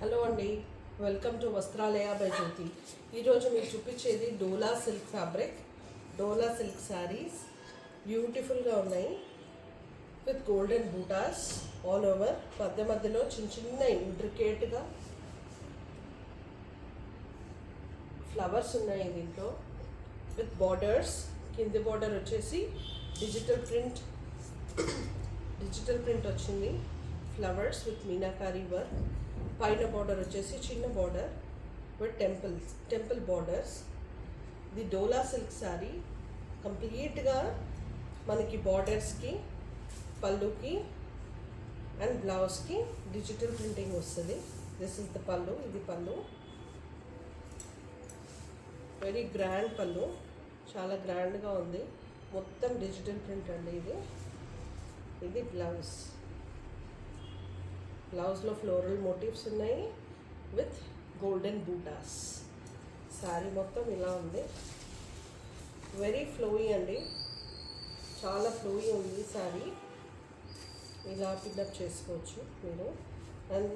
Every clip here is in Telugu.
హలో అండి, వెల్కమ్ టు వస్త్రాలయ బై జ్యోతి. ఈరోజు మీకు చూపించేది డోలా సిల్క్ ఫ్యాబ్రిక్. డోలా సిల్క్ శారీస్ బ్యూటిఫుల్గా ఉన్నాయి with golden buttas all over. మధ్య మధ్యలో చిన్న చిన్న ఇంట్రికేట్గా ఫ్లవర్స్ ఉన్నాయి దీంట్లో విత్ బార్డర్స్. కింది బార్డర్ వచ్చేసి డిజిటల్ ప్రింట్ వచ్చింది, ఫ్లవర్స్ విత్ మీనాకారీ వర్క్. పైన బార్డర్ వచ్చేసి చిన్న బార్డర్ విత్ టెంపుల్ బార్డర్స్. ఇది డోలా సిల్క్ శారీ కంప్లీట్గా మనకి బార్డర్స్కి, పళ్ళుకి అండ్ బ్లౌజ్కి డిజిటల్ ప్రింటింగ్ వస్తుంది. దిస్ ఇస్ ద పళ్ళు, ఇది పళ్ళు. వెరీ గ్రాండ్ పళ్ళు, చాలా గ్రాండ్గా ఉంది. మొత్తం డిజిటల్ ప్రింట్ అండి ఇది బ్లౌజ్. బ్లౌజ్లో ఫ్లోరల్ మోటివ్స్ ఉన్నాయి విత్ గోల్డెన్ బూటాస్. శారీ మొత్తం ఇలా ఉంది. వెరీ ఫ్లోయీ అండి, చాలా ఫ్లోయీ ఉంది శారీ. ఇలా పికప్ చేసుకోవచ్చు మీరు. అండ్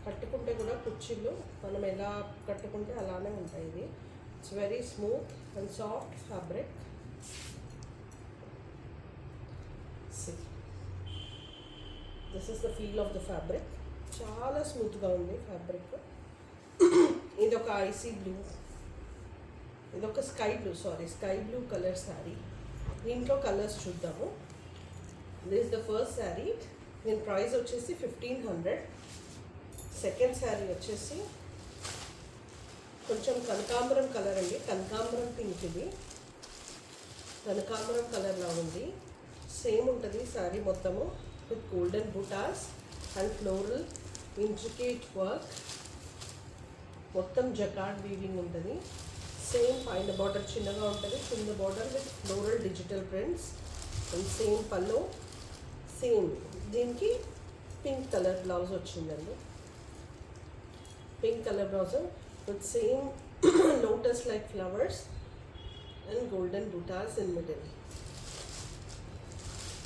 కట్టుకుంటే కూడా కుర్చీలు మనం ఎలా కట్టుకుంటే అలానే ఉంటాయి. ఇది it's very smooth and soft fabric. This is the feel of the fabric. చాలా స్మూత్గా ఉంది ఫ్యాబ్రిక్. ఇదొక ఐసీ బ్లూ, ఇదొక స్కై బ్లూ కలర్ శారీ. దీంట్లో కలర్స్ చూద్దాము. This is the first sari. దీని ప్రైస్ వచ్చేసి 1500. సెకండ్ శారీ వచ్చేసి కొంచెం కనకాంబరం కలర్ అండి, కనకాంబరం పింక్. ఇది కనకాంబరం కలర్లా ఉంది. సేమ్ ఉంటుంది శారీ మొత్తము with golden buttas and floral intricate work. మొత్తం జకార్డ్ వీవింగ్ ఉంటుంది. సేమ్ పైన బార్డర్ చిన్నగా ఉంటుంది, కింద border with floral digital prints and same పళ్ళు. సేమ్ దీనికి పింక్ కలర్ బ్లౌజ్ వచ్చిందండి. Pink colour blouse with same lotus like flowers and golden buttas in middle.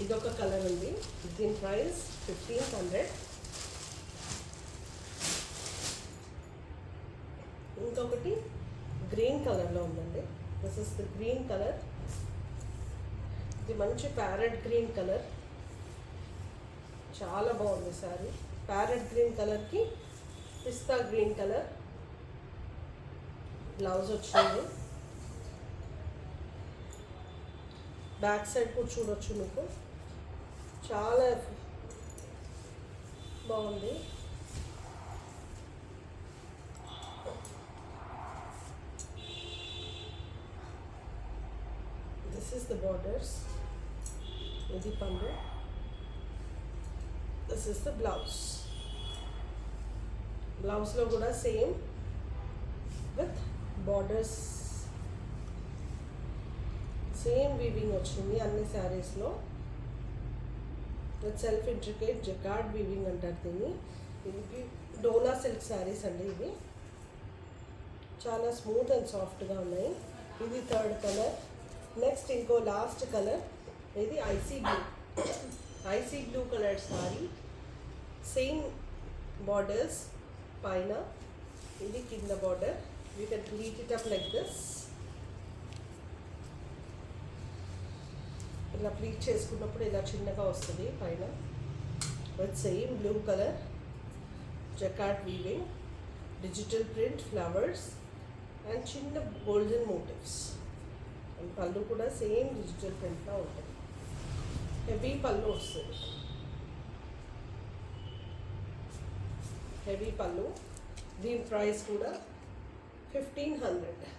ఇదొక కలర్ ఉంది. దీని ప్రైస్ 1500. ఇంకొకటి గ్రీన్ కలర్లో ఉందండి. This is the green colour. ఇది మంచి ప్యారెట్ గ్రీన్ కలర్, చాలా బాగుంది శారీ. ప్యారెట్ గ్రీన్ కలర్కి పిస్తా గ్రీన్ కలర్ బ్లౌజ్ వచ్చింది. బ్యాక్ సైడ్ కూడా చూడొచ్చు మీకు, చాలా బాగుంది. దిస్ ఇస్ ద బార్డర్స్, ఇది పళ్ళు. This is the blouse. బ్లౌజ్లో కూడా same with borders, same weaving వచ్చింది అన్ని శారీస్లో with self intricate jacquard weaving అంటారు దీన్ని. ఇది డోలా సిల్క్ శారీస్ అండి. ఇవి చాలా స్మూత్ అండ్ సాఫ్ట్గా ఉన్నాయి. ఇది థర్డ్ కలర్. నెక్స్ట్ ఇంకో లాస్ట్ కలర్. ఇది IC blue colour sari. Same borders పైన, ఇది కింద border. You can pleat it up like this. ఇలా ప్లీట్ చేసుకున్నప్పుడు ఇలా చిన్నగా వస్తుంది పైన with same blue colour jacquard weaving, digital print, flowers and చిన్న గోల్డెన్ మోటివ్స్. అండ్ పళ్ళు కూడా సేమ్ డిజిటల్ ప్రింట్లా ఉంటుంది. హెవీ పళ్ళు వస్తుంది, హెవీ పళ్ళు. దీని ప్రైస్ కూడా 1500.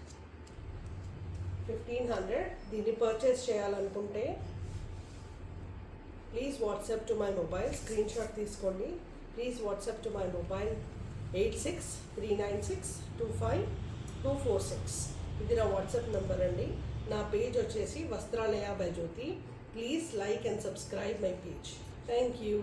దీన్ని పర్చేస్ చేయాలనుకుంటే please WhatsApp to my mobile. Screenshot తీసుకోండి. Please WhatsApp to my mobile 8639625246. ఇది నా వాట్సాప్ నెంబర్ అండి. నా పేజ్ వచ్చేసి Vastralaya by Jyothi. Please like and subscribe my page. Thank you.